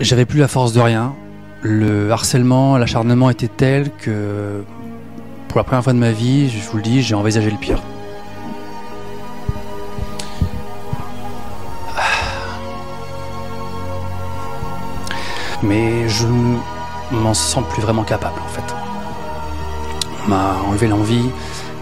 J'avais plus la force de rien. Le harcèlement, l'acharnement était tel que pour la première fois de ma vie, je vous le dis, j'ai envisagé le pire. Mais je m'en sens plus vraiment capable en fait. On m'a enlevé l'envie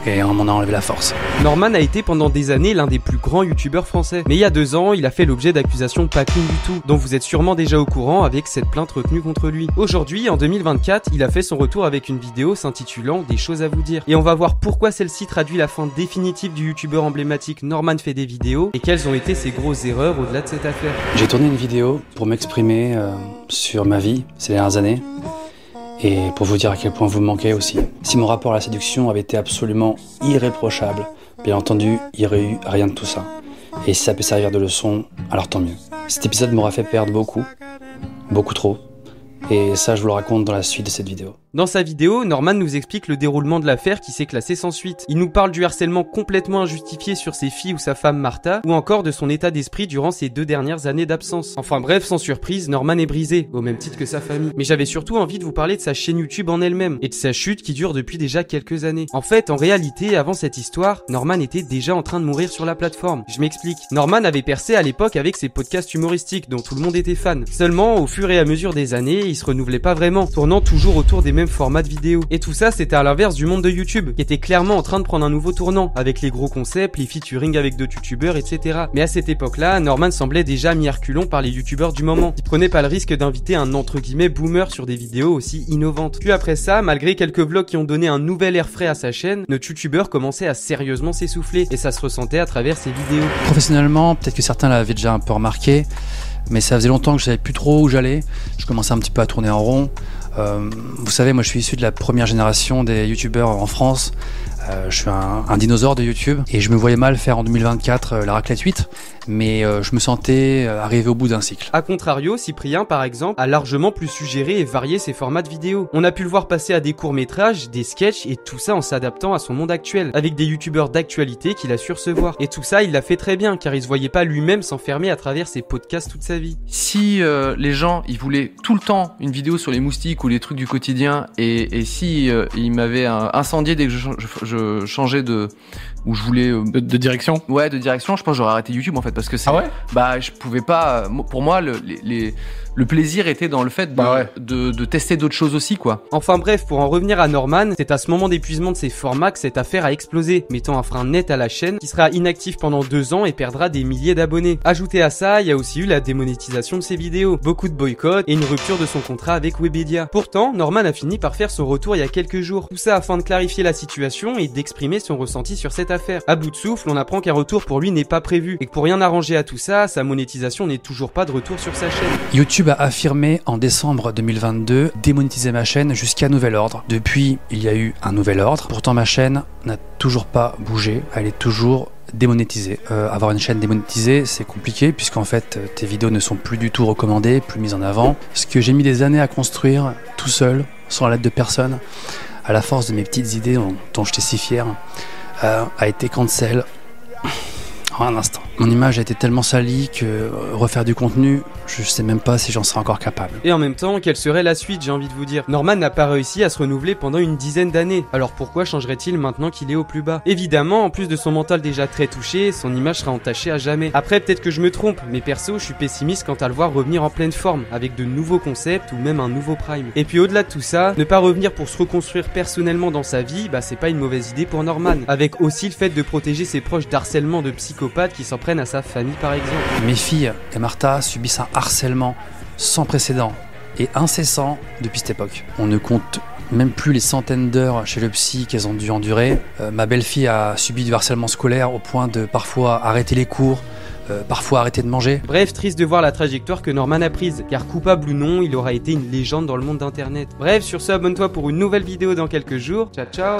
et on m'en a enlevé la force. Norman a été pendant des années l'un des plus grands youtubeurs français. Mais il y a 2 ans, il a fait l'objet d'accusations pas clean du tout, dont vous êtes sûrement déjà au courant avec cette plainte retenue contre lui. Aujourd'hui, en 2024, il a fait son retour avec une vidéo s'intitulant « Des choses à vous dire ». Et on va voir pourquoi celle-ci traduit la fin définitive du youtubeur emblématique Norman fait des vidéos et quelles ont été ses grosses erreurs au-delà de cette affaire. J'ai tourné une vidéo pour m'exprimer sur ma vie ces dernières années. Et pour vous dire à quel point vous me manquez aussi. Si mon rapport à la séduction avait été absolument irréprochable, bien entendu, il n'y aurait eu rien de tout ça. Et si ça peut servir de leçon, alors tant mieux. Cet épisode m'aura fait perdre beaucoup trop. Et ça, je vous le raconte dans la suite de cette vidéo. Dans sa vidéo, Norman nous explique le déroulement de l'affaire qui s'est classée sans suite. Il nous parle du harcèlement complètement injustifié sur ses filles ou sa femme Martha, ou encore de son état d'esprit durant ses 2 dernières années d'absence. Enfin bref, sans surprise, Norman est brisé, au même titre que sa famille. Mais j'avais surtout envie de vous parler de sa chaîne YouTube en elle-même, et de sa chute qui dure depuis déjà quelques années. En fait, en réalité, avant cette histoire, Norman était déjà en train de mourir sur la plateforme. Je m'explique. Norman avait percé à l'époque avec ses podcasts humoristiques, dont tout le monde était fan. Seulement, au fur et à mesure des années, il se renouvelait pas vraiment, tournant toujours autour des mêmes formats de vidéos. Et tout ça, c'était à l'inverse du monde de YouTube, qui était clairement en train de prendre un nouveau tournant, avec les gros concepts, les featuring avec d'autres youtubeurs, etc. Mais à cette époque-là, Norman semblait déjà mis à reculons par les youtubeurs du moment, qui prenaient pas le risque d'inviter un entre guillemets boomer sur des vidéos aussi innovantes. Puis après ça, malgré quelques vlogs qui ont donné un nouvel air frais à sa chaîne, notre youtubeur commençait à sérieusement s'essouffler, et ça se ressentait à travers ses vidéos. Professionnellement, peut-être que certains l'avaient déjà un peu remarqué, mais ça faisait longtemps que je savais plus trop où j'allais. Je commençais un petit peu à tourner en rond. Vous savez, moi je suis issu de la première génération des youtubeurs en France. Je suis un dinosaure de YouTube et je me voyais mal faire en 2024 la raclette 8, mais je me sentais arrivé au bout d'un cycle. A contrario, Cyprien par exemple a largement plus suggéré et varié ses formats de vidéos. On a pu le voir passer à des courts-métrages, des sketchs et tout ça en s'adaptant à son monde actuel, avec des youtubeurs d'actualité qu'il a su recevoir. Et tout ça, il l'a fait très bien car il se voyait pas lui-même s'enfermer à travers ses podcasts toute sa vie. Si les gens ils voulaient tout le temps une vidéo sur les moustiques ou les trucs du quotidien et si ils m'avaient incendié dès que je changeais de où je voulais de direction. Ouais, de direction, je pense que j'aurais arrêté YouTube en fait parce que c'est bah je pouvais pas pour moi le plaisir était dans le fait de tester d'autres choses aussi quoi. Enfin bref, pour en revenir à Norman, c'est à ce moment d'épuisement de ses formats que cette affaire a explosé, mettant un frein net à la chaîne qui sera inactive pendant 2 ans et perdra des milliers d'abonnés. Ajouté à ça, il y a aussi eu la démonétisation de ses vidéos, beaucoup de boycotts et une rupture de son contrat avec Webedia. Pourtant, Norman a fini par faire son retour il y a quelques jours. Tout ça afin de clarifier la situation et d'exprimer son ressenti sur cette affaire. À bout de souffle, on apprend qu'un retour pour lui n'est pas prévu et que pour rien arranger à tout ça, sa monétisation n'est toujours pas de retour sur sa chaîne. YouTube a affirmé en décembre 2022 démonétiser ma chaîne jusqu'à nouvel ordre. Depuis, il y a eu un nouvel ordre. Pourtant, ma chaîne n'a toujours pas bougé. Elle est toujours démonétisée. Avoir une chaîne démonétisée, c'est compliqué puisqu'en fait, tes vidéos ne sont plus du tout recommandées, plus mises en avant. Ce que j'ai mis des années à construire tout seul, sans l'aide de personne, à la force de mes petites idées dont j'étais si fier, a été cancel en un instant. Mon image a été tellement salie que refaire du contenu, je sais même pas si j'en serais encore capable. Et en même temps, quelle serait la suite, j'ai envie de vous dire. Norman n'a pas réussi à se renouveler pendant une dizaine d'années, alors pourquoi changerait-il maintenant qu'il est au plus bas? Évidemment, en plus de son mental déjà très touché, son image sera entachée à jamais. Après, peut-être que je me trompe, mais perso, je suis pessimiste quant à le voir revenir en pleine forme, avec de nouveaux concepts ou même un nouveau prime. Et puis au-delà de tout ça, ne pas revenir pour se reconstruire personnellement dans sa vie, bah c'est pas une mauvaise idée pour Norman, avec aussi le fait de protéger ses proches d'harcèlement de psychopathes qui s'en prennent à sa famille par exemple. Mes filles et Martha subissent un harcèlement sans précédent et incessant depuis cette époque. On ne compte même plus les centaines d'heures chez le psy qu'elles ont dû endurer. Ma belle-fille a subi du harcèlement scolaire au point de parfois arrêter les cours, parfois arrêter de manger. Bref, triste de voir la trajectoire que Norman a prise, car coupable ou non, il aura été une légende dans le monde d'internet. Bref, sur ce, abonne-toi pour une nouvelle vidéo dans quelques jours. Ciao ciao.